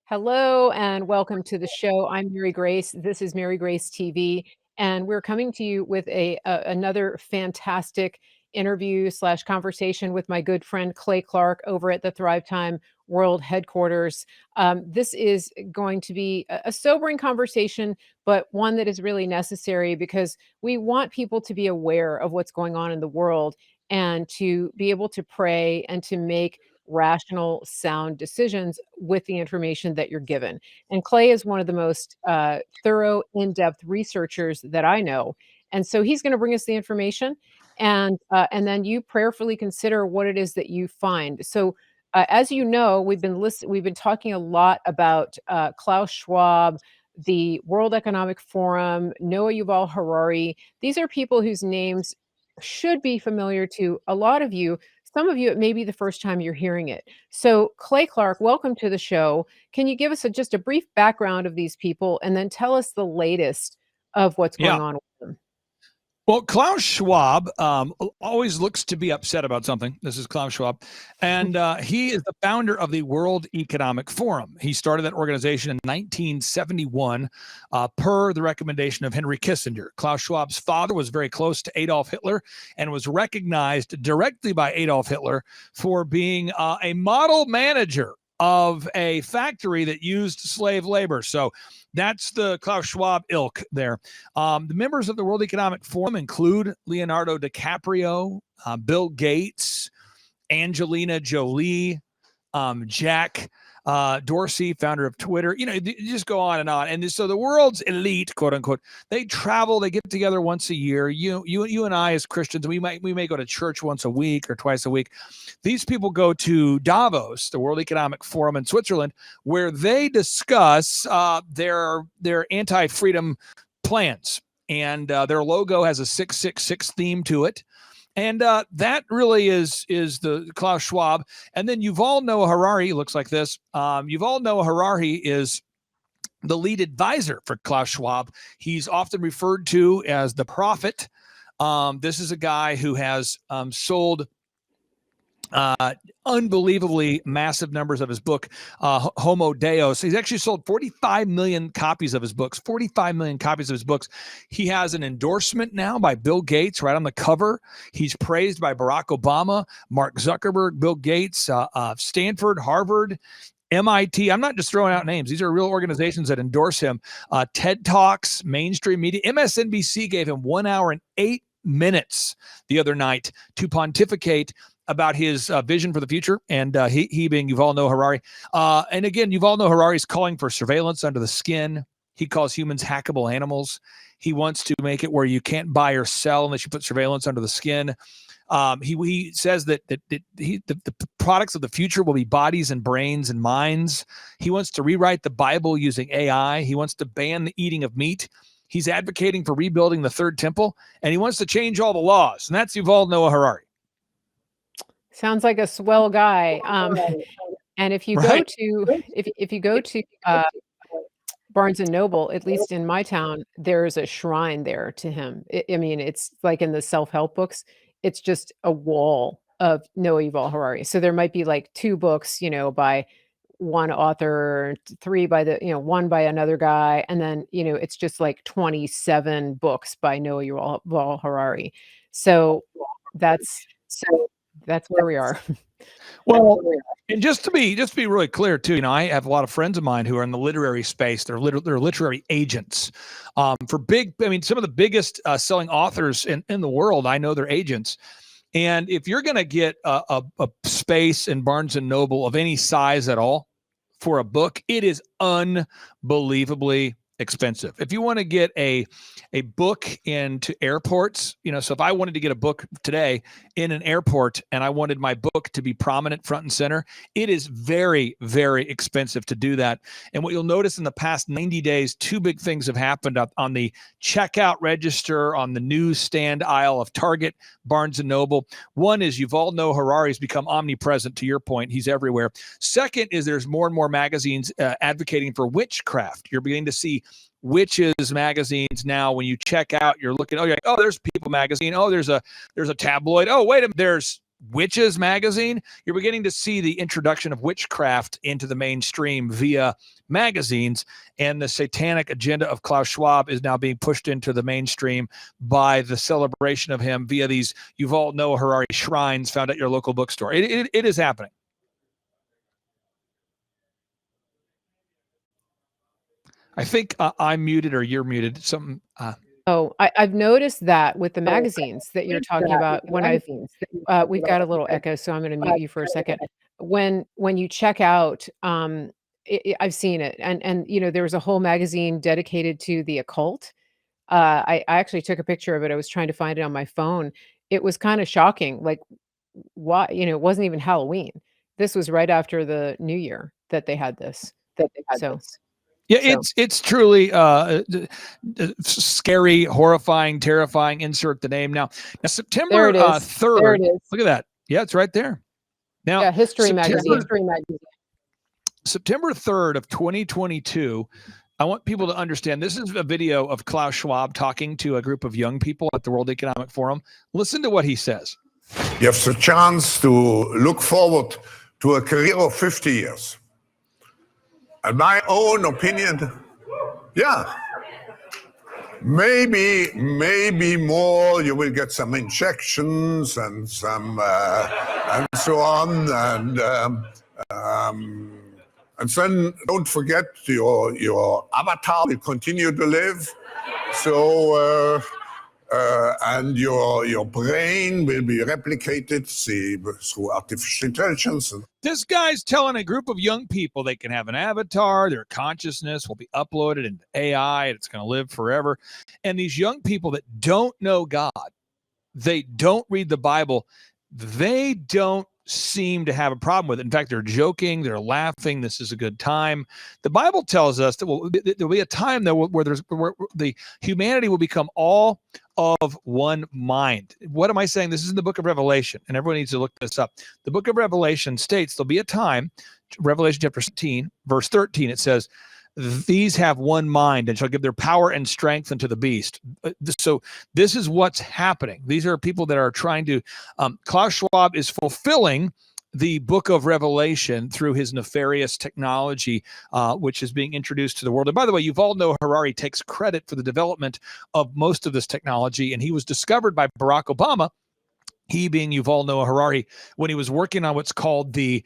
Hello and welcome to the show. I'm Mary Grace. This is Mary Grace TV, and we're coming to you with another fantastic interview slash conversation with my good friend Clay Clark over at the Thrive Time World Headquarters. This is going to be a sobering conversation, but one that is really necessary because we want people to be aware of what's going on in the world and to be able to pray and to make rational, sound decisions with the information that you're given. And Clay is one of the most thorough, in depth researchers that I know. And so he's going to bring us the information, and then you prayerfully consider what it is that you find. So, as you know, we've been talking a lot about Klaus Schwab, the World Economic Forum, Noah Yuval Harari. These are people whose names should be familiar to a lot of you. Some of you, it may be the first time you're hearing it. So, Clay Clark, welcome to the show. Can you give us just a brief background of these people and then tell us the latest of what's Yeah. going on with them? Well, Klaus Schwab always looks to be upset about something. This is Klaus Schwab. And he is the founder of the World Economic Forum. He started that organization in 1971 per the recommendation of Henry Kissinger. Klaus Schwab's father was very close to Adolf Hitler and was recognized directly by Adolf Hitler for being a model manager of a factory that used slave labor. So that's the Klaus Schwab ilk there. The members of the World Economic Forum include Leonardo DiCaprio, Bill Gates, Angelina Jolie, Jack Dorsey, founder of Twitter. You know, you just go on. And so the world's elite, quote unquote, they travel, they get together once a year. You and I as Christians, we may go to church once a week or twice a week. These people go to Davos, the World Economic Forum in Switzerland, where they discuss their anti-freedom plans. And their logo has a 666 theme to it. And that really is the Klaus Schwab. And then Yuval Noah Harari looks like this. Yuval Noah Harari is the lead advisor for Klaus Schwab. He's often referred to as the prophet. This is a guy who has sold unbelievably massive numbers of his book, Homo Deus. He's actually sold 45 million copies of his books, 45 million copies of his books. He has an endorsement now by Bill Gates right on the cover. He's praised by Barack Obama, Mark Zuckerberg, Bill Gates, Stanford, Harvard, MIT. I'm not just throwing out names. These are real organizations that endorse him. TED Talks, mainstream media. MSNBC gave him 1 hour and 8 minutes the other night to pontificate about his vision for the future, and he being Yuval Noah Harari. And again, Yuval Noah Harari is calling for surveillance under the skin. He calls humans hackable animals. He wants to make it where you can't buy or sell unless you put surveillance under the skin. He says that the products of the future will be bodies and brains and minds. He wants to rewrite the Bible using AI. He wants to ban the eating of meat. He's advocating for rebuilding the third temple, and he wants to change all the laws. And that's Yuval Noah Harari. Sounds like a swell guy. And if you go to if you go to Barnes and Noble, at least in my town, there's a shrine there to him. I mean, it's like in the self-help books. It's just a wall of Noah Yuval Harari. So there might be like 2 books, by one author, 3 by one by another guy, and then it's just like 27 books by Noah Yuval Harari. So that's where we are. Well, and just to be really clear too, I have a lot of friends of mine who are in the literary space. They're literary agents for some of the biggest selling authors in the world. I know they're agents. And if you're going to get a space in Barnes and Noble of any size at all for a book, it is unbelievably expensive. If you want to get a book into airports, so if I wanted to get a book today in an airport and I wanted my book to be prominent front and center, it is very, very expensive to do that. And what you'll notice in the past 90 days, 2 big things have happened up on the checkout register, on the newsstand aisle of Target, Barnes and Noble. One is Yuval Noah Harari has become omnipresent, to your point. He's everywhere. Second is there's more and more magazines advocating for witchcraft. You're beginning to see witches magazines now. When you check out, you're looking, you're like, oh, there's People magazine. Oh, there's a tabloid. Oh, wait a minute, there's Witches magazine, you're beginning to see the introduction of witchcraft into the mainstream via magazines, and the satanic agenda of Klaus Schwab is now being pushed into the mainstream by the celebration of him via these Yuval Noah Harari shrines found at your local bookstore. It is happening. I think I'm muted or you're muted. Something. I've noticed that with the magazines that you're talking about. We've got a little echo, so I'm going to mute you for a second. When you check out, I've seen it, and there was a whole magazine dedicated to the occult. I actually took a picture of it. I was trying to find it on my phone. It was kind of shocking. Like, why? It wasn't even Halloween. This was right after the New Year that they had this. So. Yeah, it's truly scary, horrifying, terrifying. Insert the name now. September 3rd. There it is. Look at that. Yeah, it's right there. Now, yeah, History Magazine. September 3rd of 2022. I want people to understand this is a video of Klaus Schwab talking to a group of young people at the World Economic Forum. Listen to what he says. You have the chance to look forward to a career of 50 years. In my own opinion, yeah, maybe more. You will get some injections and some and so on, and then don't forget your avatar will continue to live. So. And your brain will be replicated through artificial intelligence. This guy's telling a group of young people they can have an avatar, their consciousness will be uploaded into AI, and it's going to live forever. And these young people that don't know God, they don't read the Bible, they don't seem to have a problem with it. In fact, they're joking, they're laughing. This is a good time. The Bible tells us that there'll be a time though where the humanity will become all of one mind. What am I saying? This is in the book of Revelation, and everyone needs to look this up. The book of Revelation states there'll be a time, Revelation chapter 17, verse 13, it says, these have one mind and shall give their power and strength unto the beast. So this is what's happening. These are people that are trying to, Klaus Schwab is fulfilling the book of Revelation through his nefarious technology, which is being introduced to the world. And by the way, Yuval Noah Harari takes credit for the development of most of this technology, and he was discovered by Barack Obama, he being Yuval Noah Harari, when he was working on what's called the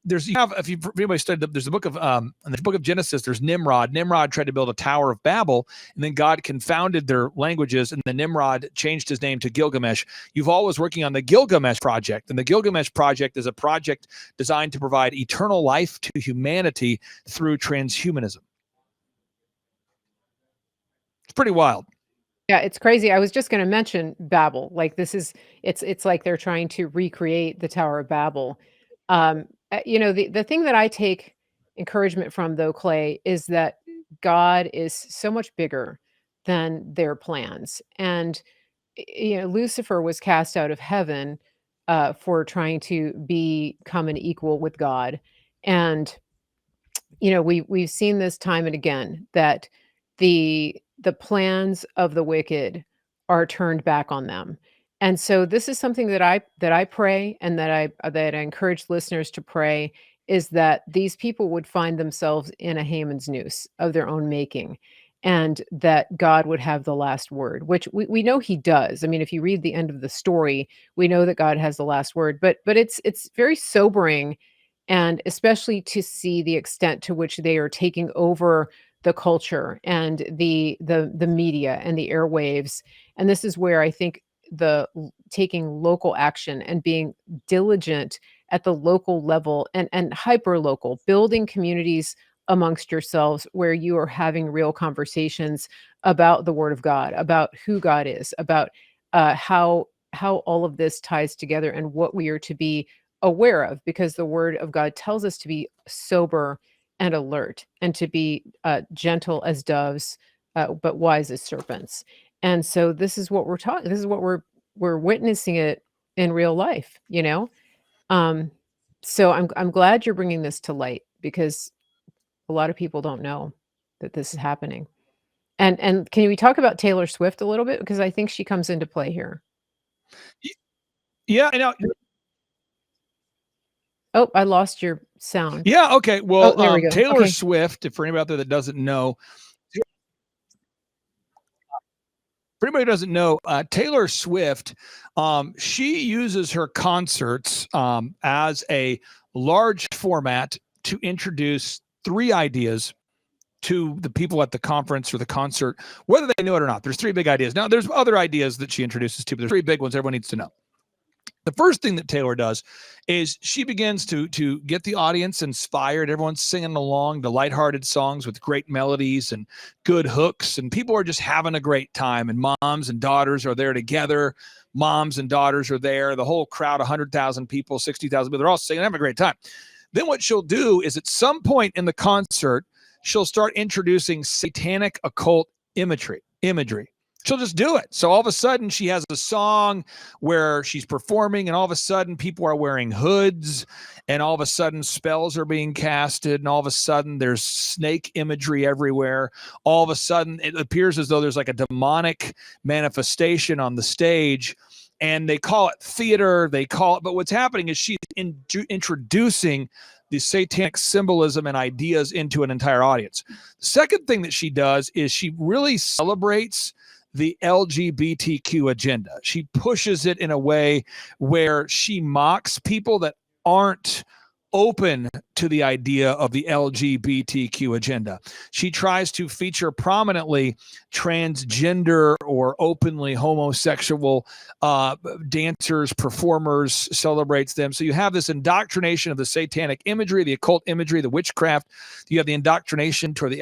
there's if anybody studied, there's the book of in the book of Genesis, there's Nimrod. Nimrod tried to build a Tower of Babel, and then God confounded their languages, and then Nimrod changed his name to Gilgamesh. Yuval was working on the Gilgamesh project, and the Gilgamesh project is a project designed to provide eternal life to humanity through transhumanism. It's pretty wild. Yeah, it's crazy. I was just going to mention Babel. Like it's like they're trying to recreate the Tower of Babel. The thing that I take encouragement from though, Clay, is that God is so much bigger than their plans. And Lucifer was cast out of heaven for trying to become an equal with God. And we've seen this time and again that the plans of the wicked are turned back on them. And so this is something that I pray, and that I encourage listeners to pray, is that these people would find themselves in a Haman's noose of their own making, and that God would have the last word, which we know he does. I mean, if you read the end of the story, we know that God has the last word, but it's very sobering, and especially to see the extent to which they are taking over the culture and the media and the airwaves. And this is where I think taking local action and being diligent at the local level and hyper local, building communities amongst yourselves where you are having real conversations about the Word of God, about who God is, about how all of this ties together and what we are to be aware of, because the Word of God tells us to be sober and alert, and to be gentle as doves, but wise as serpents. And so this is what we're talking. This is what we're witnessing it in real life. So I'm glad you're bringing this to light, because a lot of people don't know that this is happening. And can we talk about Taylor Swift a little bit, because I think she comes into play here. Yeah, I know. Oh, I lost your sound. Yeah, okay. Oh, Well, there we go. Taylor Okay. Swift, for anybody out there that doesn't know, for anybody who doesn't know, Taylor Swift, she uses her concerts as a large format to introduce three ideas to the people at the conference or the concert, whether they know it or not. There's three big ideas. Now, there's other ideas that she introduces too, but there's three big ones everyone needs to know. The first thing that Taylor does is she begins to get the audience inspired. Everyone's singing along to lighthearted songs with great melodies and good hooks, and people are just having a great time. And moms and daughters are there together. Moms and daughters are there. The whole crowd, 100,000 people, 60,000 people, they're all singing, having a great time. Then what she'll do is at some point in the concert, she'll start introducing satanic occult imagery. She'll just do it. So all of a sudden she has a song where she's performing, and all of a sudden people are wearing hoods, and all of a sudden spells are being casted, and all of a sudden there's snake imagery everywhere. All of a sudden it appears as though there's like a demonic manifestation on the stage, and they call it theater. But what's happening is she's introducing the satanic symbolism and ideas into an entire audience. The second thing that she does is she really celebrates the LGBTQ agenda. She pushes it in a way where she mocks people that aren't open to the idea of the LGBTQ agenda. She tries to feature prominently transgender or openly homosexual dancers, performers, celebrates them. So you have this indoctrination of the satanic imagery, the occult imagery, the witchcraft. You have the indoctrination towards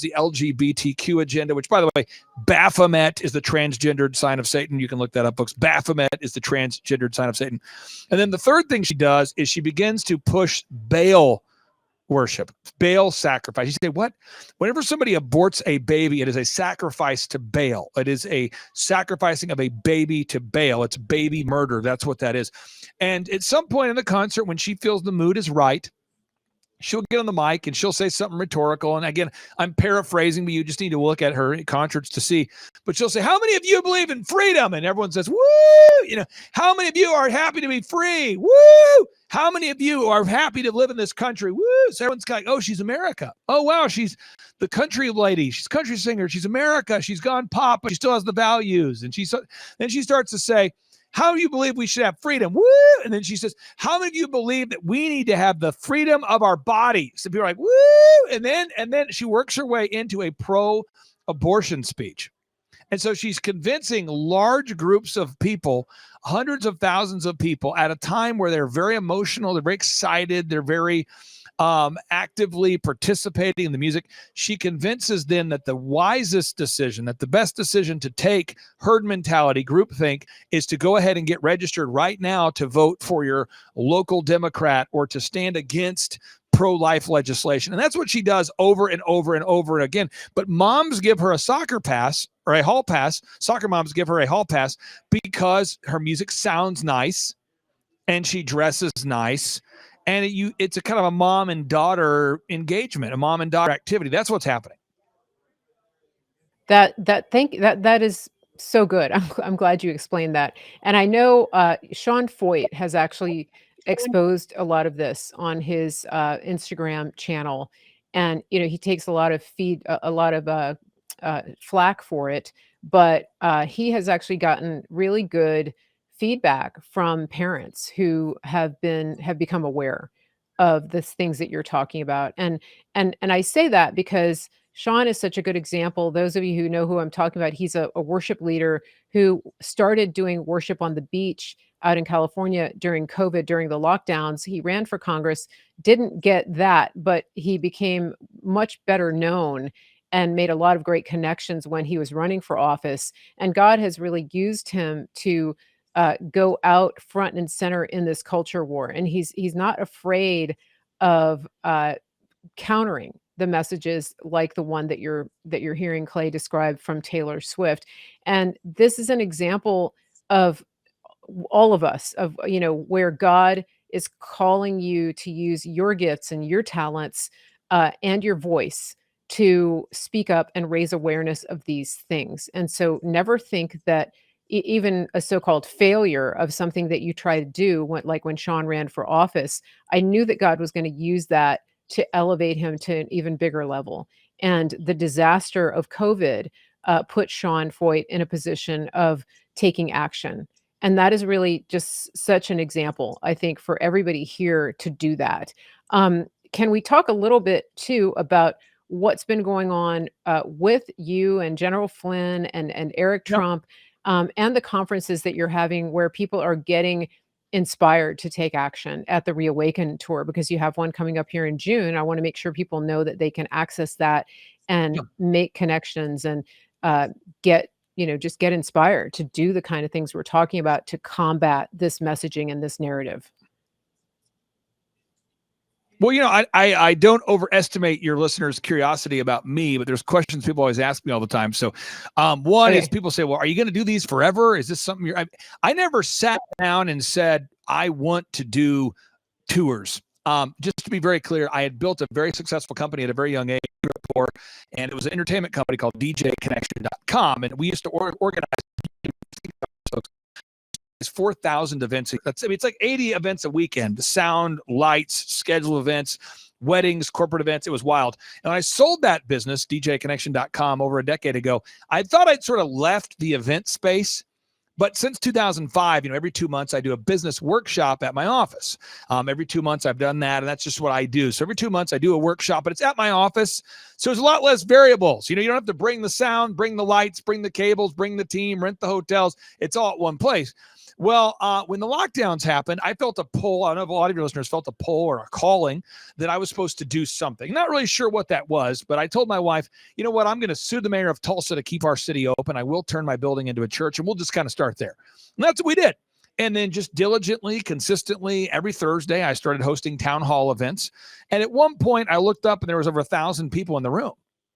the LGBTQ agenda, which, by the way, Baphomet is the transgendered sign of Satan. You can look that up, folks. Baphomet is the transgendered sign of Satan. And then the third thing she does is she begins to push Baal worship, Baal sacrifice. You say, what? Whenever somebody aborts a baby, it is a sacrifice to Baal. It is a sacrificing of a baby to Baal. It's baby murder. That's what that is. And at some point in the concert, when she feels the mood is right, she'll get on the mic and she'll say something rhetorical. And again, I'm paraphrasing, but you just need to look at her concerts to see. But she'll say, how many of you believe in freedom? And everyone says, woo! You know, how many of you are happy to be free? Woo! How many of you are happy to live in this country? Woo! So everyone's like, oh, she's America. Oh, wow, she's the country lady. She's a country singer. She's America. She's gone pop, but she still has the values. And then she starts to say, how do you believe we should have freedom? Woo! And then she says, how many of you believe that we need to have the freedom of our bodies? So people are like, woo! And then she works her way into a pro-abortion speech. And so she's convincing large groups of people, hundreds of thousands of people, at a time where they're very emotional, they're very excited, they're very actively participating in the music. She convinces them that the wisest decision, that the best decision to take, herd mentality, groupthink, is to go ahead and get registered right now to vote for your local Democrat or to stand against pro-life legislation. And that's what she does over and over and over again. But moms give her a soccer pass or a hall pass. Soccer moms give her a hall pass because her music sounds nice and she dresses nice. And it's a kind of a mom and daughter engagement, a mom and daughter activity. That's what's happening. That is so good. I'm glad you explained that. And I know Sean Foyt has actually exposed a lot of this on his Instagram channel, and he takes a lot of flack for it, but he has actually gotten really good feedback from parents who have become aware of the things that you're talking about. And I say that because Sean is such a good example. Those of you who know who I'm talking about, he's a worship leader who started doing worship on the beach out in California during COVID, during the lockdowns. He ran for Congress, didn't get that, but he became much better known and made a lot of great connections when he was running for office. And God has really used him to go out front and center in this culture war. And he's not afraid of countering the messages like the one that you're hearing Clay describe from Taylor Swift. And this is an example of all of us, of where God is calling you to use your gifts and your talents and your voice to speak up and raise awareness of these things. And so never think that even a so-called failure of something that you try to do, like when Sean ran for office, I knew that God was going to use that to elevate him to an even bigger level. And the disaster of COVID put Sean Foyt in a position of taking action. And that is really just such an example, I think, for everybody here to do that. Can we talk a little bit too about what's been going on with you and General Flynn and Eric Yep. Trump, and the conferences that you're having where people are getting inspired to take action at the Reawaken tour? Because you have one coming up here in June. I want to make sure people know that they can access that and Yep. make connections and get just get inspired to do the kind of things we're talking about to combat this messaging and this narrative. Well, I don't overestimate your listeners' curiosity about me, but there's questions people always ask me all the time. So one is people say, well, are you going to do these forever? Is this something I never sat down and said, I want to do tours. Just to be very clear, I had built a very successful company at a very young age, and it was an entertainment company called DJconnection.com. And we used to organize 4,000 events. It's like 80 events a weekend. The sound, lights, scheduled events, weddings, corporate events. It was wild. And I sold that business, DJconnection.com, over a decade ago. I thought I'd sort of left the event space. But since 2005, every 2 months I do a business workshop at my office. Every 2 months I've done that, and that's just what I do. So every 2 months I do a workshop, but it's at my office. So there's a lot less variables. You don't have to bring the sound, bring the lights, bring the cables, bring the team, rent the hotels. It's all at one place. Well, when the lockdowns happened, I felt a pull. I don't know if a lot of your listeners felt a pull or a calling that I was supposed to do something. Not really sure what that was, but I told my wife, you know what, I'm going to sue the mayor of Tulsa to keep our city open. I will turn my building into a church, and we'll just kind of start there. And that's what we did. And then just diligently, consistently, every Thursday, I started hosting town hall events. And at one point, I looked up, and there was over 1,000 people in the room.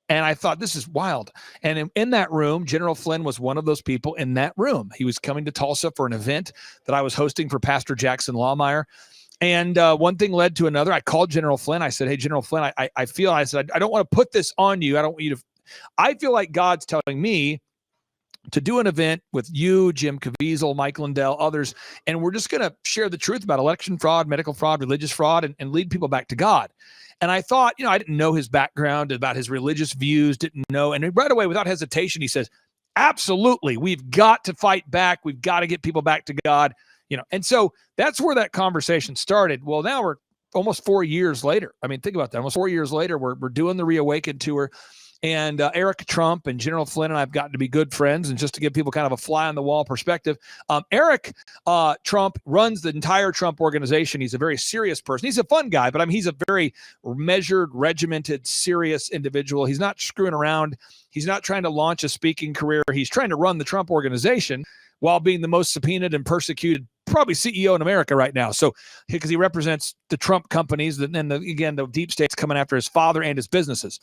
And I thought, this is wild. And in that room, General Flynn was one of those people in that room. He was coming to Tulsa for an event that I was hosting for Pastor Jackson Lawmeyer. And one thing led to another. I called General Flynn. I said, hey, General Flynn, I don't want to put this on you. I don't want you to. I feel like God's telling me to do an event with you, Jim Caviezel, Mike Lindell, others, and we're just going to share the truth about election fraud, medical fraud, religious fraud, and lead people back to God. And I thought, I didn't know his background, about his religious views, didn't know. And right away, without hesitation, he says, absolutely, we've got to fight back. We've got to get people back to God. And so that's where that conversation started. Well, now we're almost 4 years later. I mean, think about that. Almost 4 years later, we're doing the Reawaken tour. And Eric Trump and General Flynn and I have gotten to be good friends. And just to give people kind of a fly on the wall perspective, Eric Trump runs the entire Trump organization. He's a very serious person. He's a fun guy, but he's a very measured, regimented, serious individual. He's not screwing around. He's not trying to launch a speaking career. He's trying to run the Trump organization while being the most subpoenaed and persecuted probably CEO in America right now. So because he represents the Trump companies and then the deep state's coming after his father and his businesses.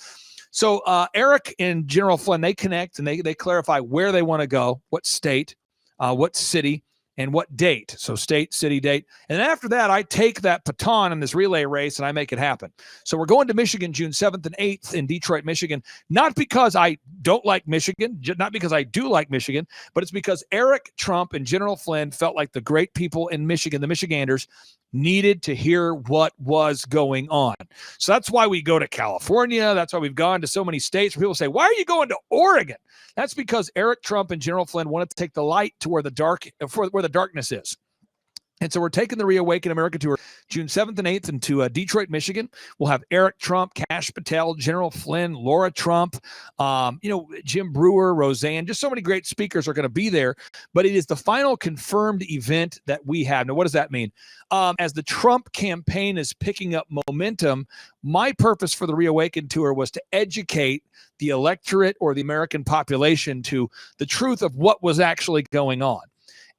So Eric and General Flynn, they connect and they clarify where they want to go, what state, what city, and what date. So state, city, date. And after that, I take that baton in this relay race and I make it happen. So we're going to Michigan June 7th and 8th in Detroit, Michigan, not because I don't like Michigan, not because I do like Michigan, but it's because Eric Trump and General Flynn felt like the great people in Michigan, the Michiganders, needed to hear what was going on. So that's why we go to California. That's why we've gone to so many states where people say, why are you going to Oregon? That's because Eric Trump and General Flynn wanted to take the light to where the darkness is. And so we're taking the Reawaken America tour June 7th and 8th into Detroit, Michigan. We'll have Eric Trump, Kash Patel, General Flynn, Laura Trump, Jim Brewer, Roseanne. Just so many great speakers are going to be there. But it is the final confirmed event that we have. Now, what does that mean? As the Trump campaign is picking up momentum, my purpose for the Reawaken tour was to educate the electorate or the American population to the truth of what was actually going on.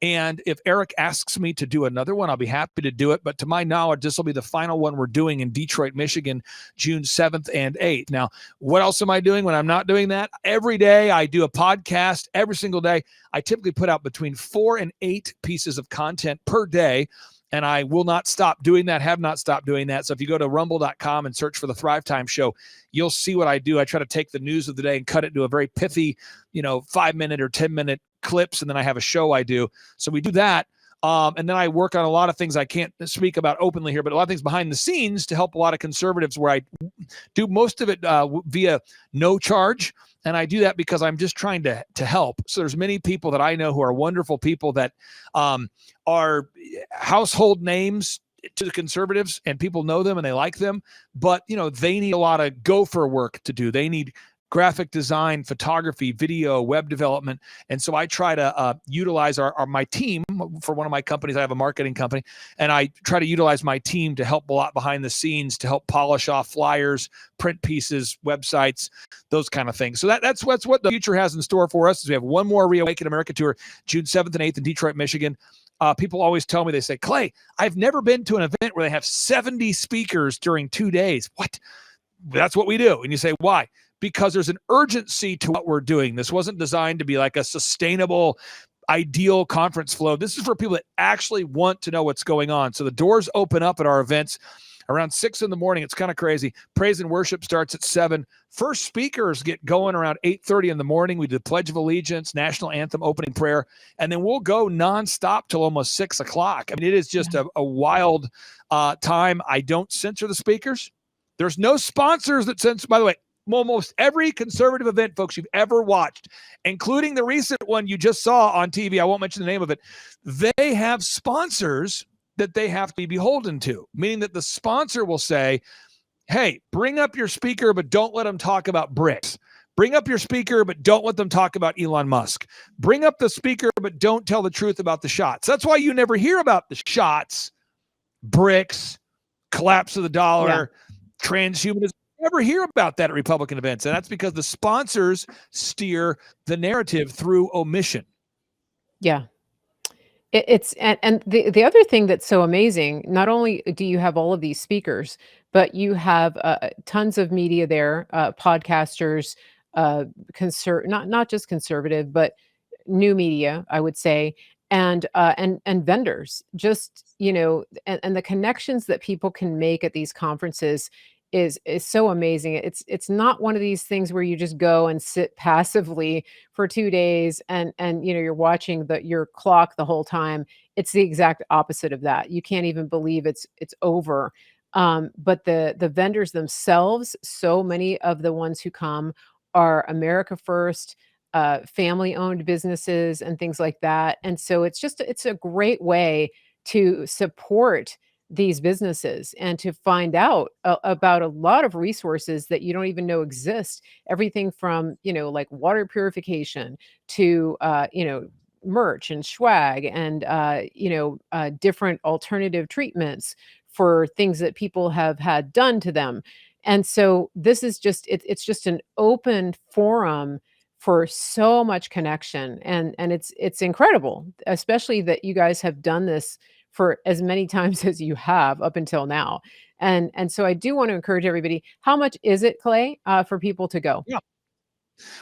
And if Eric asks me to do another one, I'll be happy to do it. But to my knowledge, this will be the final one we're doing in Detroit, Michigan, June 7th and 8th. Now, what else am I doing when I'm not doing that? Every day I do a podcast. Every single day, I typically put out between 4 and 8 pieces of content per day. And I will not stop doing that, have not stopped doing that. So if you go to rumble.com and search for the Thrive Time Show, you'll see what I do. I try to take the news of the day and cut it into a very pithy, 5-minute or 10-minute clips, and then I have a show I do. So we do that. And then I work on a lot of things I can't speak about openly here, but a lot of things behind the scenes to help a lot of conservatives, where I do most of it via no charge. And I do that because I'm just trying to help. So there's many people that I know who are wonderful people that are household names to the conservatives, and people know them and they like them, but they need a lot of gopher work to do. They need graphic design, photography, video, web development. And so I try to utilize my team. For one of my companies, I have a marketing company, and I try to utilize my team to help a lot behind the scenes, to help polish off flyers, print pieces, websites, those kind of things. So that's what the future has in store for us. Is we have one more Reawaken America tour, June 7th and 8th in Detroit, Michigan. People always tell me, they say, Clay, I've never been to an event where they have 70 speakers during 2 days. What? That's what we do. And you say, why? Because there's an urgency to what we're doing. This wasn't designed to be like a sustainable, ideal conference flow. This is for people that actually want to know what's going on. So the doors open up at our events around 6 in the morning. It's kind of crazy. Praise and worship starts at 7. First speakers get going around 8:30 in the morning. We do the Pledge of Allegiance, National Anthem, opening prayer, and then we'll go nonstop till almost 6 o'clock. I mean, it is just a wild time. I don't censor the speakers. There's no sponsors that censor, by the way. Almost every conservative event, folks, you've ever watched, including the recent one you just saw on TV, I won't mention the name of it, they have sponsors that they have to be beholden to, meaning that the sponsor will say, hey, bring up your speaker, but don't let them talk about bricks. Bring up your speaker, but don't let them talk about Elon Musk. Bring up the speaker, but don't tell the truth about the shots. That's why you never hear about the shots, bricks, collapse of the dollar, transhumanism. Never hear about that at Republican events, and that's because the sponsors steer the narrative through omission. Yeah. It's and the other thing that's so amazing, not only do you have all of these speakers, but you have tons of media there, podcasters, not just conservative, but new media, I would say, and vendors. Just and the connections that people can make at these conferences is so amazing. It's not one of these things where you just go and sit passively for 2 days and you're watching your clock the whole time. It's the exact opposite of that. You can't even believe it's over. But the vendors themselves, so many of the ones who come are America First, family-owned businesses and things like that. And so it's a great way to support these businesses and to find out about a lot of resources that you don't even know exist. Everything from, like water purification to, merch and swag and, different alternative treatments for things that people have had done to them. And so this is it's just an open forum for so much connection. And it's incredible, especially that you guys have done this for as many times as you have up until now. And so I do want to encourage everybody. How much is it, Clay, for people to go? Yeah.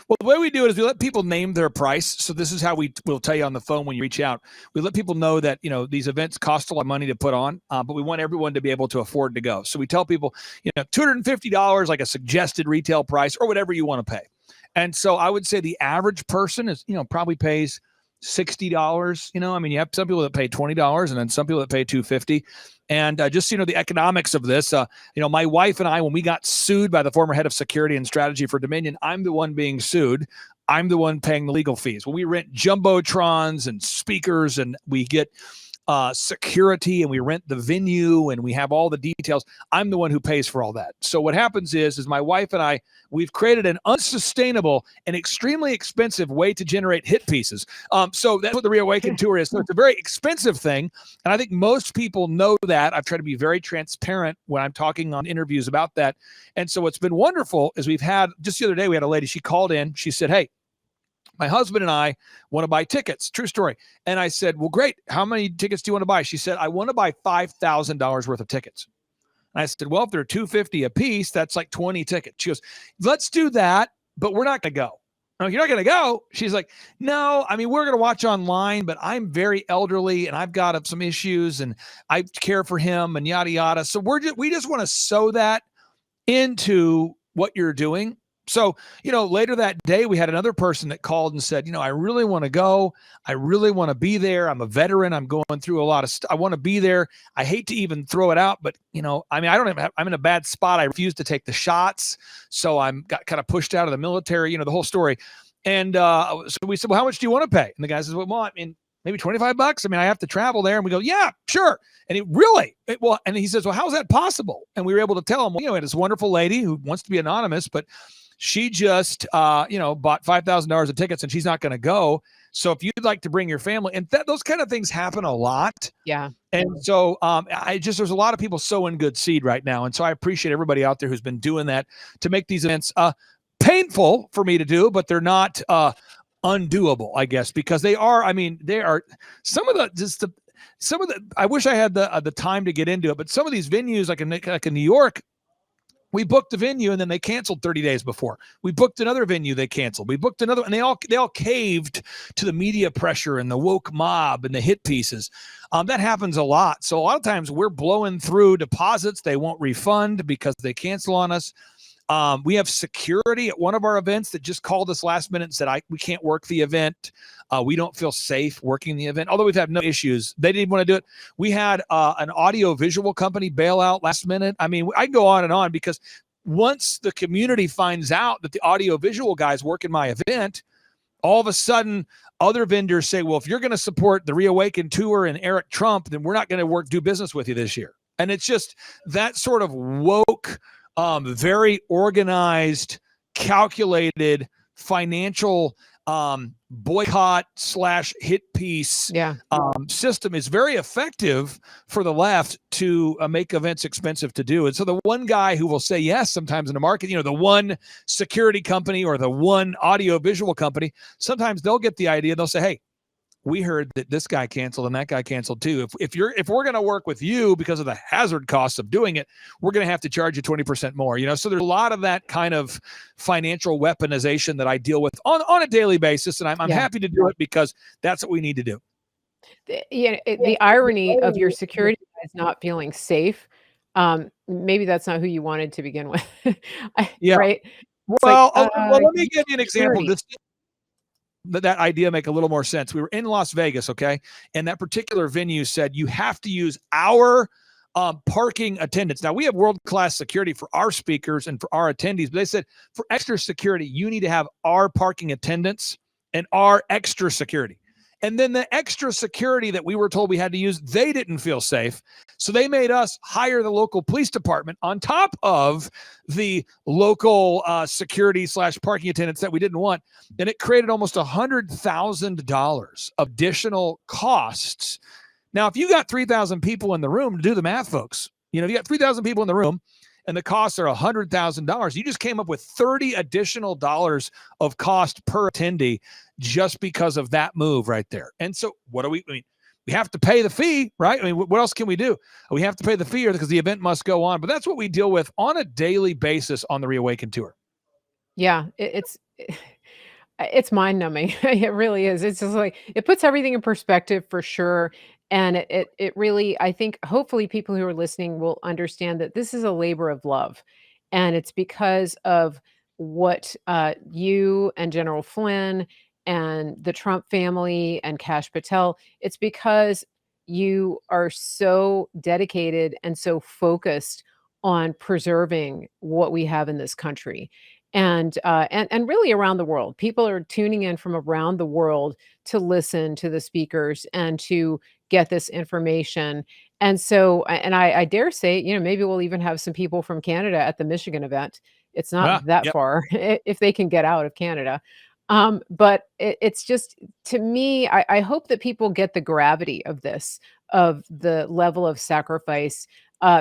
Well, the way we do it is we let people name their price. So this is how we'll tell you on the phone when you reach out. We let people know that, these events cost a lot of money to put on, but we want everyone to be able to afford to go. So we tell people, $250, like a suggested retail price or whatever you want to pay. And so I would say the average person is, probably pays $60. You have some people that pay $20 and then some people that pay $250. And just, the economics of this, my wife and I, when we got sued by the former head of security and strategy for Dominion, I'm the one being sued. I'm the one paying the legal fees. When we rent jumbotrons and speakers and we get security and we rent the venue and we have all the details, I'm the one who pays for all that. So what happens is my wife and I, we've created an unsustainable and extremely expensive way to generate hit pieces. So that's what the Reawaken Tour is. So it's a very expensive thing. And I think most people know that. I've tried to be very transparent when I'm talking on interviews about that. And so what's been wonderful is we've had, just the other day, we had a lady, she called in, she said, hey, my husband and I want to buy tickets. True story. And I said, well, great. How many tickets do you want to buy? She said, I want to buy $5,000 worth of tickets. And I said, well, if they're $250 a piece, that's like 20 tickets. She goes, let's do that, but we're not going to go. I'm like, you're not going to go? She's like, no, we're going to watch online, but I'm very elderly and I've got some issues and I care for him and yada, yada. So we just want to sew that into what you're doing. So, later that day, we had another person that called and said, I really want to go. I really want to be there. I'm a veteran. I'm going through a lot of stuff. I want to be there. I hate to even throw it out, but, I'm in a bad spot. I refuse to take the shots. So got kind of pushed out of the military, the whole story. And so we said, well, how much do you want to pay? And the guy says, well, I mean, maybe $25. I have to travel there. And we go, yeah, sure. And and he says, well, how's that possible? And we were able to tell him, we had this wonderful lady who wants to be anonymous, but she just, bought $5,000 of tickets and she's not going to go. So if you'd like to bring your family, and those kind of things happen a lot. Yeah. And so there's a lot of people sowing good seed right now. And so I appreciate everybody out there who's been doing that to make these events painful for me to do, but they're not undoable, I guess, because they are some of the, I wish I had the time to get into it, but some of these venues like in New York, we booked a venue and then they canceled 30 days before. We booked another venue, they canceled. We booked another, and they all caved to the media pressure and the woke mob and the hit pieces. That happens a lot. So a lot of times we're blowing through deposits they won't refund because they cancel on us. We have security at one of our events that just called us last minute and said, we can't work the event. We don't feel safe working the event, although we've had no issues. They didn't want to do it. We had an audio visual company bail out last minute. I mean, I can go on and on because once the community finds out that the audio visual guys work in my event, all of a sudden other vendors say, well, if you're going to support the Reawaken Tour and Eric Trump, then we're not going to do business with you this year. And it's just that sort of woke, very organized, calculated financial boycott / hit piece system is very effective for the left to make events expensive to do. And so the one guy who will say yes sometimes in the market, the one security company or the one audio visual company, sometimes they'll get the idea. They'll say, hey, we heard that this guy canceled and that guy canceled too. If we're going to work with you because of the hazard costs of doing it, we're going to have to charge you 20% more, So there's a lot of that kind of financial weaponization that I deal with on a daily basis. And I'm happy to do it because that's what we need to do. The irony of your security guys not feeling safe. Maybe that's not who you wanted to begin with. Right. Well, let me give you an example. That idea make a little more sense. We were in Las Vegas, okay? And that particular venue said, you have to use our parking attendants. Now, we have world-class security for our speakers and for our attendees, but they said for extra security, you need to have our parking attendants and our extra security. And then the extra security that we were told we had to use, they didn't feel safe. So they made us hire the local police department on top of the local security / parking attendants that we didn't want. And it created almost $100,000 additional costs. Now, if you got 3,000 people in the room, to do the math, folks, if you got 3,000 people in the room and the costs are $100,000, you just came up with $30 additional of cost per attendee just because of that move right there. And so what do we have to pay the fee, right? What else can we do? We have to pay the fee because the event must go on. But that's what we deal with on a daily basis on the Reawaken Tour. Yeah, it's mind numbing. It really is. It's just like, it puts everything in perspective for sure. And it really, I think, hopefully people who are listening will understand that this is a labor of love. And it's because of what you and General Flynn and the Trump family and Kash Patel, it's because you are so dedicated and so focused on preserving what we have in this country. And really around the world. People are tuning in from around the world to listen to the speakers and to get this information. And so, and I dare say, maybe we'll even have some people from Canada at the Michigan event. It's not that far if they can get out of Canada. But it's just, to me, I hope that people get the gravity of this, of the level of sacrifice,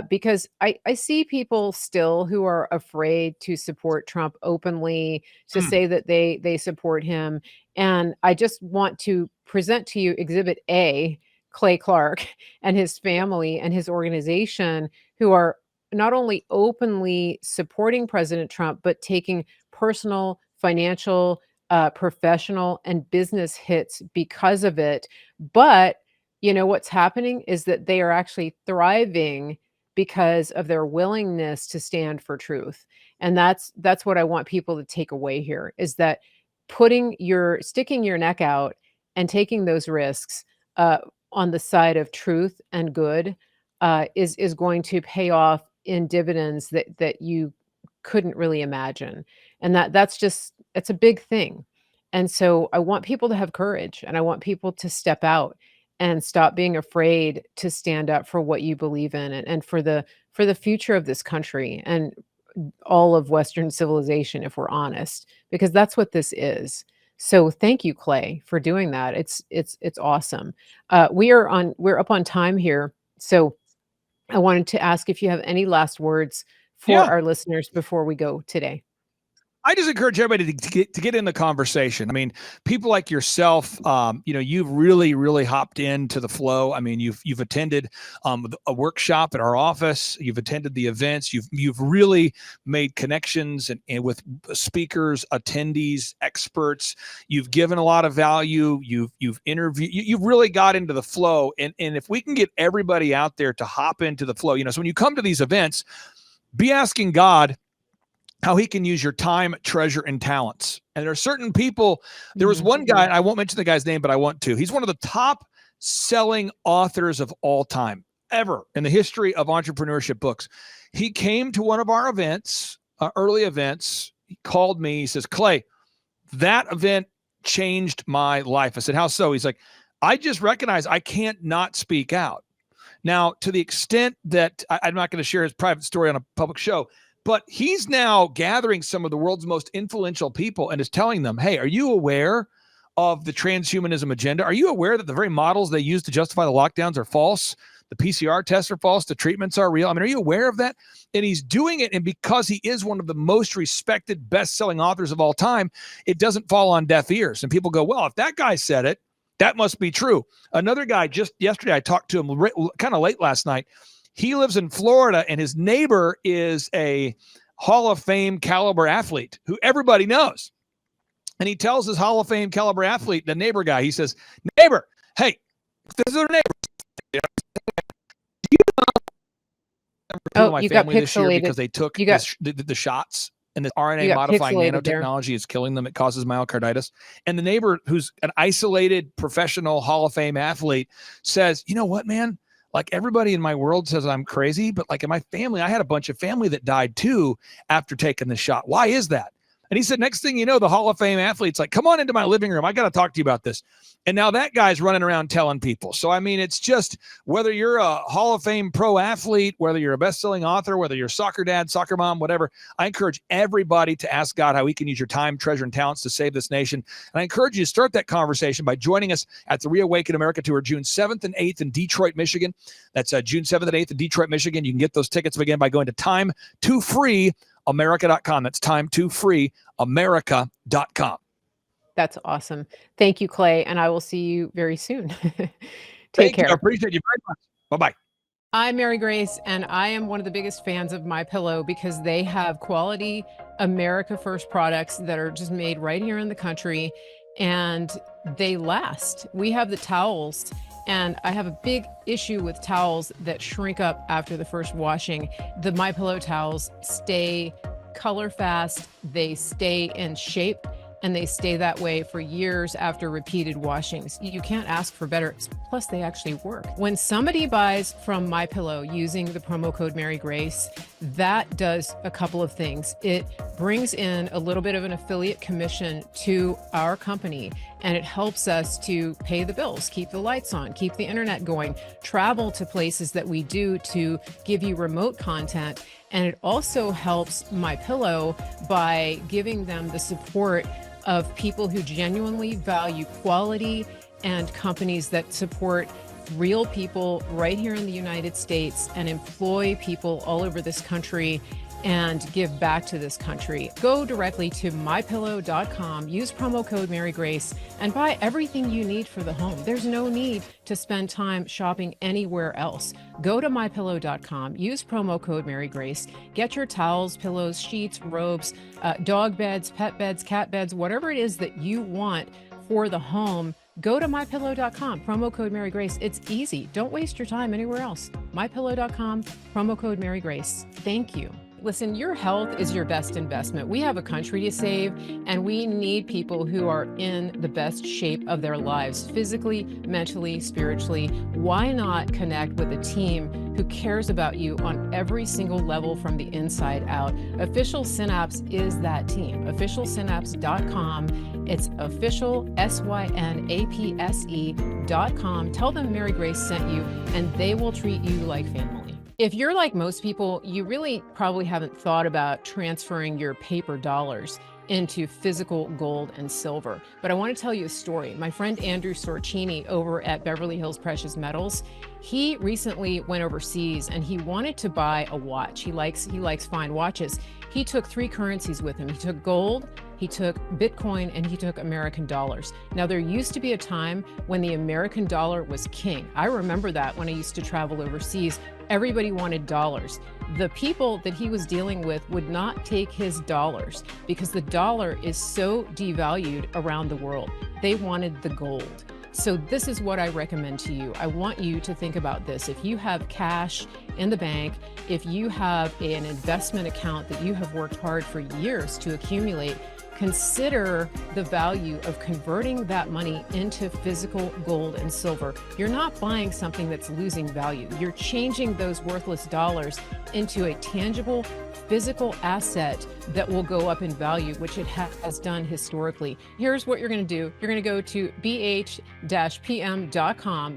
because I see people still who are afraid to support Trump openly, to say that they support him. And I just want to present to you Exhibit A, Clay Clark and his family and his organization, who are not only openly supporting President Trump, but taking personal, financial, professional, and business hits because of it. But what's happening is that they are actually thriving because of their willingness to stand for truth. And that's what I want people to take away here, is that sticking your neck out and taking those risks uh, on the side of truth and good is going to pay off in dividends that you couldn't really imagine. And it's a big thing. And so I want people to have courage, and I want people to step out and stop being afraid to stand up for what you believe in, and for the future of this country and all of Western civilization, if we're honest, because that's what this is. So thank you, Clay, for doing that. It's awesome. We're up on time here, so I wanted to ask if you have any last words for Yeah. our listeners before we go today. I just encourage everybody to get in the conversation. I mean, people like yourself, you've really hopped into the flow. I mean, you've attended a workshop at our office. You've attended the events. You've really made connections and with speakers, attendees, experts. You've given a lot of value. You've interviewed. You've really got into the flow. And if we can get everybody out there to hop into the flow, so when you come to these events, be asking God how he can use your time, treasure, and talents. And there are certain people. There was one guy, and I won't mention the guy's name, but I want to. He's one of the top selling authors of all time, ever, in the history of entrepreneurship books. He came to one of our events, early events. He called me. He says, Clay, that event changed my life. I said, how so? He's like, I just recognize I can't not speak out. Now, to the extent that I'm not going to share his private story on a public show, but he's now gathering some of the world's most influential people and is telling them, hey, are you aware of the transhumanism agenda? Are you aware that the very models they use to justify the lockdowns are false? The PCR tests are false. The treatments are real. I mean, are you aware of that? And he's doing it. And because he is one of the most respected, best-selling authors of all time, it doesn't fall on deaf ears. And people go, well, if that guy said it, that must be true. Another guy, just yesterday, I talked to him kind of late last night. He lives in Florida, and his neighbor is a Hall of Fame caliber athlete who everybody knows. And he tells his Hall of Fame caliber athlete, the neighbor guy, he says, neighbor, hey, this is our neighbor. Do you know my you got family this year pixelated. because they took the shots, and the RNA got modifying pixelated there. nanotechnology is killing them. It causes myocarditis. And the neighbor, who's an isolated professional Hall of Fame athlete, says, you know what, man? Like, everybody in my world says I'm crazy, but like in my family, I had a bunch of family that died too after taking the shot. Why is that? And he said, next thing you know, the Hall of Fame athlete's like, come on into my living room. I got to talk to you about this. And now that guy's running around telling people. So, I mean, it's just whether you're a Hall of Fame pro athlete, whether you're a best-selling author, whether you're a soccer dad, soccer mom, whatever, I encourage everybody to ask God how he can use your time, treasure, and talents to save this nation. And I encourage you to start that conversation by joining us at the Reawaken America Tour, June 7th and 8th in Detroit, Michigan. That's June 7th and 8th in Detroit, Michigan. You can get those tickets again by going to time2freeamerica.com. That's time2freeamerica.com. That's awesome. Thank you, Clay, and I will see you very soon. Take care. I appreciate you very much. Bye-bye. I'm Mary Grace, and I am one of the biggest fans of MyPillow because they have quality America First products that are just made right here in the country, and they last. We have the towels, and I have a big issue with towels that shrink up after the first washing. The MyPillow towels stay color fast, they stay in shape, and they stay that way for years after repeated washings. You can't ask for better. Plus, they actually work. When somebody buys from MyPillow using the promo code Mary Grace, that does a couple of things. It brings in a little bit of an affiliate commission to our company, and it helps us to pay the bills, keep the lights on, keep the internet going, travel to places that we do to give you remote content. And it also helps MyPillow by giving them the support of people who genuinely value quality and companies that support real people right here in the United States and employ people all over this country and give back to this country. Go directly to mypillow.com, use promo code Mary Grace, and buy everything you need for the home. There's no need to spend time shopping anywhere else. Go to mypillow.com, use promo code Mary Grace, get your towels, pillows, sheets, robes, dog beds, pet beds, cat beds, whatever it is that you want for the home. Go to mypillow.com, promo code Mary Grace. It's easy. Don't waste your time anywhere else. mypillow.com, promo code Mary Grace. Thank you. Listen, your health is your best investment. We have a country to save, and we need people who are in the best shape of their lives, physically, mentally, spiritually. Why not connect with a team who cares about you on every single level from the inside out? Official Synapse is that team. Officialsynapse.com. It's official, synapse.com. Tell them Mary Grace sent you, and they will treat you like family. If you're like most people, you really probably haven't thought about transferring your paper dollars into physical gold and silver. But I want to tell you a story. My friend Andrew Sorcini over at Beverly Hills Precious Metals, he recently went overseas and he wanted to buy a watch. He likes fine watches. He took 3 currencies with him. He took gold, he took Bitcoin, and he took American dollars. Now, there used to be a time when the American dollar was king. I remember that when I used to travel overseas. Everybody wanted dollars. The people that he was dealing with would not take his dollars because the dollar is so devalued around the world. They wanted the gold. So this is what I recommend to you. I want you to think about this. If you have cash in the bank, if you have an investment account that you have worked hard for years to accumulate, consider the value of converting that money into physical gold and silver. You're not buying something that's losing value. You're changing those worthless dollars into a tangible physical asset that will go up in value, which it has done historically. Here's what you're going to do. You're going to go to bh-pm.com.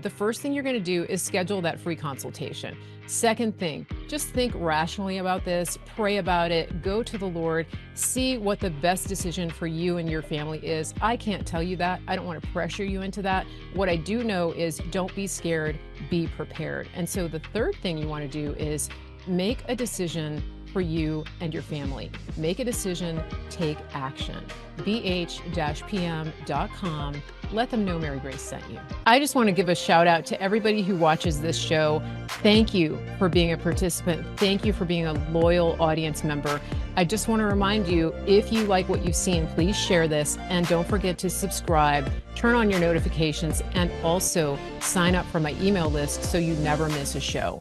The first thing you're going to do is schedule that free consultation. Second thing, just think rationally about this, pray about it, go to the Lord, see what the best decision for you and your family is. I can't tell you that. I don't want to pressure you into that. What I do know is don't be scared, be prepared. And so the third thing you want to do is make a decision for you and your family. Make a decision, take action. bh-pm.com. Let them know Mary Grace sent you. I just want to give a shout out to everybody who watches this show. Thank you for being a participant. Thank you for being a loyal audience member. I just want to remind you, if you like what you've seen, please share this and don't forget to subscribe, turn on your notifications, and also sign up for my email list so you never miss a show.